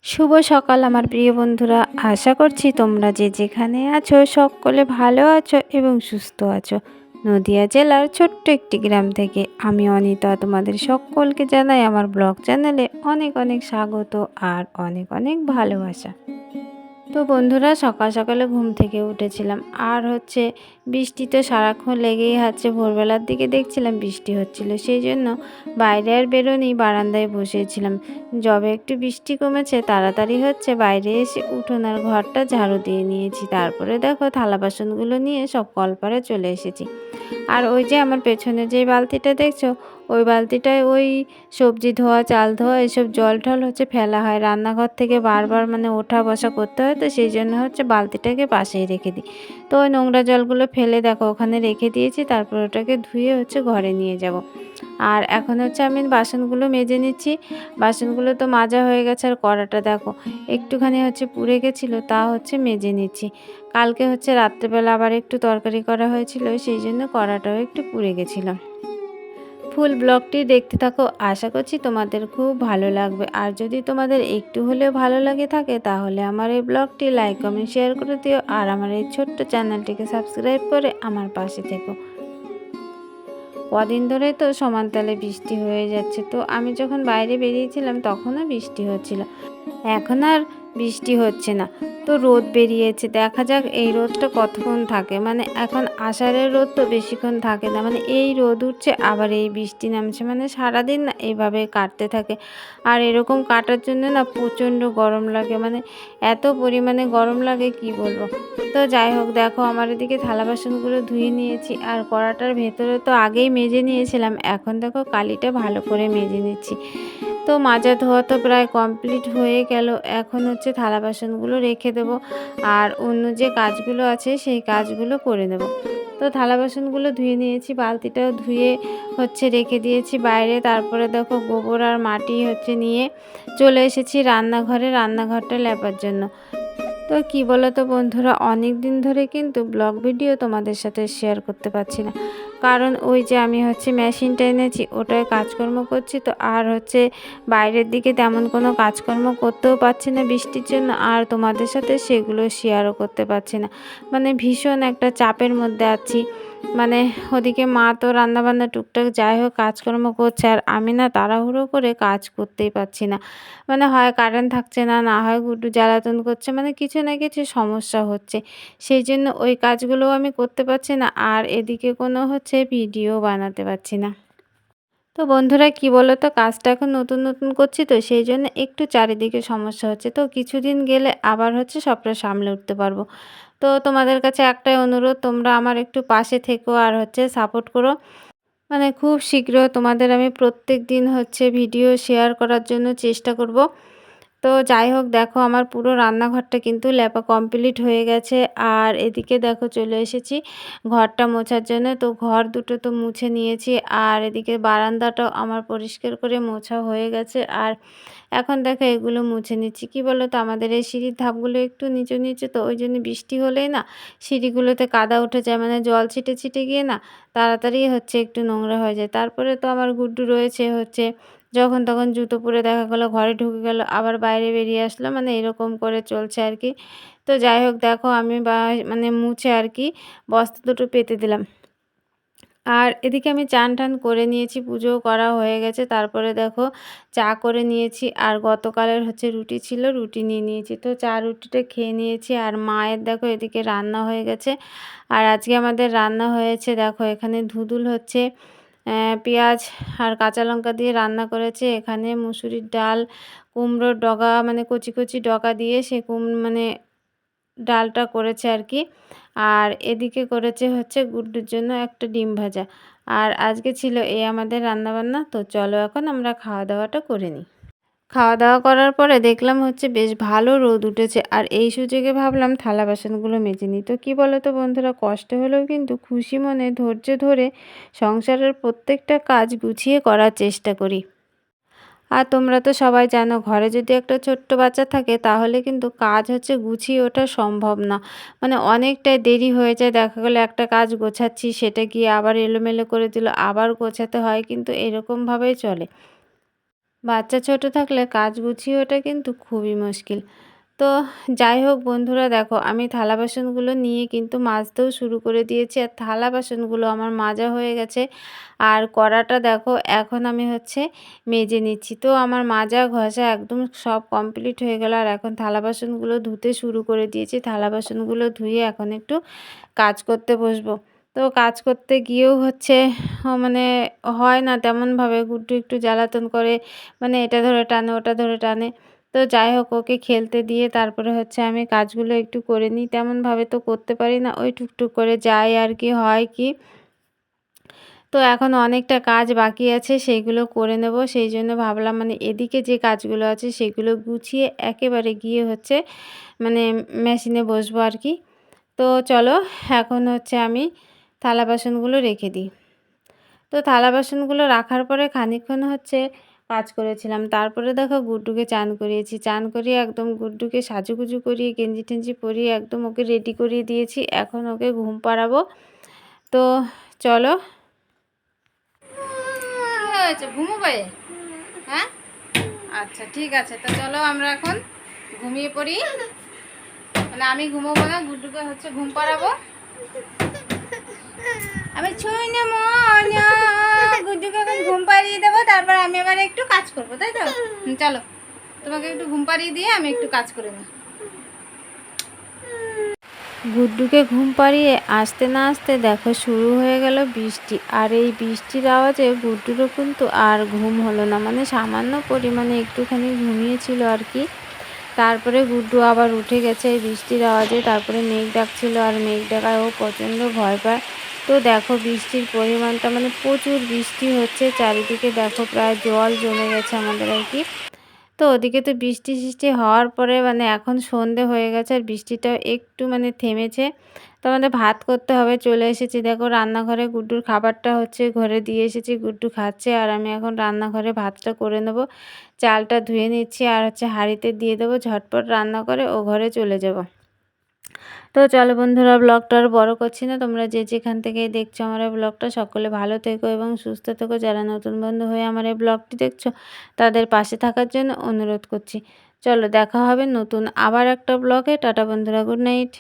শুভ সকাল আমার প্রিয় বন্ধুরা। আশা করছি তোমরা যে যেখানে আছো সকলে ভালো আছো এবং সুস্থ আছো। নদিয়া জেলার ছোট্ট একটি গ্রাম থেকে আমি অনিতা তোমাদের সকলকে জানাই আমার ব্লগ চ্যানেলে অনেক অনেক স্বাগত আর অনেক অনেক ভালোবাসা। তো বন্ধুরা, সকাল সকালে ঘুম থেকে উঠেছিলাম আর বৃষ্টি তো সারাক্ষণ লেগেই আছে। ভোরবেলার দিকে দেখছিলাম বৃষ্টি হচ্ছিল, সেই জন্য বাইরে আর বেরোনি, বারান্দায় বসেছিলাম। যবে একটু বৃষ্টি কমেছে তাড়াতাড়ি বাইরে এসে উঠোন আর ঘরটা ঝাড়ু দিয়ে নিয়েছি। তারপরে দেখো থালা বাসনগুলো নিয়ে সব কলপারে চলে এসেছি। আর ওই যে আমার পেছনে যে বালতিটা দেখছো, ওই বালতিটায় ওই সবজি ধোয়া, চাল ধোয়া এসব জল টল ফেলা হয়। রান্নাঘর থেকে বারবার ওঠা বসা করতে হয়, তো সেই জন্য বালতিটাকে পাশেই রেখে দিই। তো ওই নোংরা জলগুলো ফেলে দেখো ওখানে রেখে দিয়েছি। তারপর ওটাকে ধুয়ে ঘরে নিয়ে যাব। আর এখন আমি বাসনগুলো মেজে নিচ্ছি। বাসনগুলো তো মাজা হয়ে গেছে, আর কড়াটা দেখো একটুখানি পুড়ে গেছিলো, তা মেজে নিচ্ছি। কালকে রাত্রেবেলা আবার একটু তরকারি করা হয়েছিল, সেই জন্য কড়াটাও একটু পুড়ে গেছিলো। ফুল ব্লগটি দেখতে থাকো, আশা করছি তোমাদের খুব ভালো লাগবে। আর যদি তোমাদের একটু হলেও ভালো লাগে থাকে তাহলে আমার এই ব্লগটি লাইক কমেন্ট শেয়ার করে দিও, আর আমার এই ছোট্ট চ্যানেলটিকে সাবস্ক্রাইব করে আমার পাশে থেকো। কদিন ধরে তো সমান তালে বৃষ্টি হয়ে যাচ্ছে। তো আমি যখন বাইরে বেরিয়েছিলাম তখনও বৃষ্টি হচ্ছিল, এখন আর বৃষ্টি হচ্ছে না। তো রোদ বেরিয়েছে, দেখা যাক এই রোদটা কতক্ষণ থাকে। এখন আষাঢ়ের রোদ তো বেশিক্ষণ থাকে না, এই রোদ উঠছে আবার এই বৃষ্টি নামছে, সারাদিন না এইভাবে কাটতে থাকে। আর এরকম কাটার জন্য না প্রচণ্ড গরম লাগে, এত পরিমাণে গরম লাগে কি বলবো। তো যাই হোক, দেখো আমার এদিকে থালা বাসনগুলো ধুয়ে নিয়েছি, আর কড়াটার ভেতরে তো আগেই মেজে নিয়েছিলাম। এখন দেখো কালিটা ভালো করে মেজে নিচ্ছি। তো মাজা ধোয়া তো প্রায় কমপ্লিট হয়ে গেল। এখন থালা বাসনগুলো রেখে দেবো, আর অন্য যে কাজগুলো আছে সেই কাজগুলো করে নেব। তো থালা বাসনগুলো ধুয়ে নিয়েছি, বালতিটাও ধুয়ে রেখে দিয়েছি বাইরে। তারপরে দেখো গোবর আর মাটি নিয়ে চলে এসেছি রান্নাঘরে, রান্নাঘরটা লেপার জন্য। তো কি বলো তো বন্ধুরা, অনেক দিন ধরে কিন্তু ব্লগ ভিডিও তোমাদের সাথে শেয়ার করতে পারছি না, কারণ ওই যে আমি মেশিনটা এনেছি ওটায় কাজকর্ম করছি। তো আর বাইরের দিকে তেমন কোনো কাজকর্ম করতেও পারছি না বৃষ্টির জন্য, আর তোমাদের সাথে সেগুলো শেয়ারও করতে পারছি না। ভীষণ একটা চাপের মধ্যে আছি। ওদিকে মা তো রান্নাবান্না টুকটাক যাই হোক কাজকর্ম করছে, আর আমি না তাড়াহুড়ো করে কাজ করতেই পারছি না। হয় কারেন্ট থাকছে না, না হয় গুড্ডু জ্বালাতন করছে, কিছু না কিছু সমস্যা হচ্ছে। সেই জন্য ওই কাজগুলোও আমি করতে পারছি না, আর এদিকে কোনো ভিডিও বানাতে পারছি না। তো বন্ধুরা কি বলো তো, কাজটা এখন নতুন নতুন করছি, তো সেই জন্য একটু চারিদিকে সমস্যা হচ্ছে। তো কিছুদিন গেলে আবার সবটা সামলে উঠতে পারবো। তো তোমাদের কাছে একটাই অনুরোধ, তোমরা আমার একটু পাশে থেকো আর সাপোর্ট করো। খুব শীঘ্র তোমাদের আমি প্রত্যেক দিন ভিডিও শেয়ার করার জন্য চেষ্টা করব। তো যাই হোক, দেখো আমার পুরো রান্নাঘরটা কিন্তু লেপা কমপ্লিট হয়ে গেছে। আর এদিকে দেখো চলে এসেছি ঘরটা মোছার জন্য। তো ঘর দুটো তো মুছে নিয়েছি, আর এদিকে বারান্দাটাও আমার পরিষ্কার করে মোছা হয়ে গেছে। আর এখন দেখো এগুলো মুছে নিচ্ছি। কি বলো তো, আমাদের এই সিঁড়ির ধাপগুলো একটু নিচু নিচু, তো ওই জন্য বৃষ্টি হলেই না সিঁড়িগুলোতে কাদা উঠে যায়, জল ছিটে ছিটে গিয়ে না তাড়াতাড়ি একটু নোংরা হয়ে যায়। তারপরে তো আমার গুড্ডু রয়েছে, যখন তখন জুতো পরে দেখা গেলো ঘরে ঢুকে গেল, আবার বাইরে বেরিয়ে আসলো, এরকম করে চলছে আর কি। তো যাই হোক, দেখো আমি মুছে আর কি বস্তা দুটো পেতে দিলাম। আর এদিকে আমি চান টান করে নিয়েছি, পুজোও করা হয়ে গেছে। তারপরে দেখো চা করে নিয়েছি, আর গতকালের রুটি ছিল, রুটি নিয়ে নিয়েছি। তো চা রুটিটা খেয়ে নিয়েছি। আর মায়ের দেখো এদিকে রান্না হয়ে গেছে। আর আজকে আমাদের রান্না হয়েছে দেখো, এখানে ধুদুল পেঁয়াজ আর কাঁচা লঙ্কা দিয়ে রান্না করেছে। এখানে মুসুরির ডাল, কুমড়োর ডগা কচি কচি ডগা দিয়ে সে ডালটা করেছে আর কি। আর এদিকে করেছে গুড্ডুর জন্য একটা ডিম ভাজা। আর আজকে ছিল এই আমাদের রান্নাবান্না। তো চলো এখন আমরা খাওয়া দাওয়াটা করে নিই। খাওয়া দাওয়া করার পরে দেখলাম বেশ ভালো রোদ উঠেছে, আর এই সুযোগে ভাবলাম থালা বাসনগুলো মেজে নিই। তো কী বলো তো বন্ধুরা, কষ্ট হলেও কিন্তু খুশি মনে ধৈর্য ধরে সংসারের প্রত্যেকটা কাজ গুছিয়ে করার চেষ্টা করি। আর তোমরা তো সবাই জানো, ঘরে যদি একটা ছোট্ট বাচ্চা থাকে তাহলে কিন্তু কাজ গুছিয়ে ওঠা সম্ভব না। অনেকটাই দেরি হয়ে যায়। দেখা গেলো একটা কাজ গোছাচ্ছি, সেটা গিয়ে আবার এলোমেলো করে দিল, আবার গোছাতে হয়, কিন্তু এরকমভাবেই চলে। বাচ্চা ছোট থাকলে কাজ গুছিয়ে ওঠা কিন্তু খুবই মুশকিল। তো যাই হোক বন্ধুরা, দেখো আমি থালা বাসনগুলো নিয়ে কিন্তু মাজতেও শুরু করে দিয়েছি। আর থালা বাসনগুলো আমার মাজা হয়ে গেছে। আর কড়াটা দেখো এখন আমি মেজে নিচ্ছি। তো আমার মাজা ঘষা একদম সব কমপ্লিট হয়ে গেল। আর এখন থালা বাসনগুলো ধুতে শুরু করে দিয়েছি। থালা বাসনগুলো ধুয়ে এখন একটু কাজ করতে বসবো। তো কাজ করতে গিয়েও মানে হয় না তেমনভাবে, গুড্ডু একটু জ্বালাতন করে, মানে এটা ধরে টানে ওটা ধরে টানে। তো যাই হোক, ওকে খেলতে দিয়ে তারপরে আমি কাজগুলো একটু করে নিই। তেমনভাবে তো করতে পারি না, ওই টুকটুক করে যাই আর কি, হয় কি। তো এখন অনেকটা কাজ বাকি আছে, সেইগুলো করে নেব। সেই জন্য ভাবলাম মানে এদিকে যে কাজগুলো আছে সেগুলো গুছিয়ে একেবারে গিয়ে মানে মেশিনে বসবো আর কি। তো চলো এখন আমি থালা বাসনগুলো রেখে দিই। তো থালা বাসনগুলো রাখার পরে খানিকক্ষণ কাজ করেছিলাম। তারপরে দেখো গুড্ডুকে চান করিয়েছি। চান করিয়ে একদম গুড্ডুকে সাজুগুজু করিয়ে গেঞ্জি টেঞ্জি পরিয়ে একদম ওকে রেডি করিয়ে দিয়েছি। এখন ওকে ঘুম পাড়াবো। তো চলো। হয়েছে ঘুমোবে? হ্যাঁ, আচ্ছা ঠিক আছে। তো চলো আমরা এখন ঘুমিয়ে পড়ি। মানে আমি ঘুমোবো না, গুড্ডুকে ঘুম পাড়াবো। আমি ছুঁই না মনে, গুড্ডুকে এখন ঘুম পাড়িয়ে দেবো, তারপর আমি আবার একটু কাজ করবো, তাই তো? চলো তোমাকে একটু ঘুম পাড়িয়ে দিয়ে আমি একটু কাজ করে নিই। গুড্ডুকে ঘুম পাড়িয়ে আসতে না আসতে দেখো শুরু হয়ে গেল বৃষ্টি। আর এই বৃষ্টির আওয়াজে গুড্ডুরও কিন্তু আর ঘুম হলো না, মানে সামান্য পরিমাণে একটুখানি ঘুমিয়েছিল আর কি। তারপরে গুড্ডু আবার উঠে গেছে এই বৃষ্টির আওয়াজে। তারপরে মেঘ ডাকছিল, আর মেঘ ডাকায় ও প্রচণ্ড ভয় পায়। তো দেখো বৃষ্টির পরিমাণটা, মানে প্রচুর বৃষ্টি হচ্ছে চারিদিকে, দেখো প্রায় জল জমে গেছে আমাদের আর কি। তো ওদিকে তো বৃষ্টি সৃষ্টি হওয়ার পরে মানে এখন সন্ধে হয়ে গেছে, আর বৃষ্টিটা একটু মানে থেমেছে। তো আমাদের ভাত করতে হবে। চলে এসেছি দেখো রান্নাঘরে, গুড্ডুর খাবারটা ঘরে দিয়ে এসেছি, গুড্ডু খাচ্ছে। আর আমি এখন রান্নাঘরে ভাতটা করে নেব। চালটা ধুয়ে নিচ্ছি, আর হাঁড়িতে দিয়ে দেবো, ঝটপট রান্না করে ও ঘরে চলে যাব। তো চলো বন্ধুরা, ব্লগটা আর বড় করছি না। তোমরা যে যেখান থেকে দেখছো আমার এই ব্লগটা, সকলে ভালো থেকো এবং সুস্থ থেকো। যারা নতুন বন্ধু হয়ে আমার এই ব্লগটি দেখছো তাদের পাশে থাকার জন্য অনুরোধ করছি। চলো দেখা হবে নতুন আবার একটা ব্লগে। টাটা বন্ধুরা, গুড নাইট।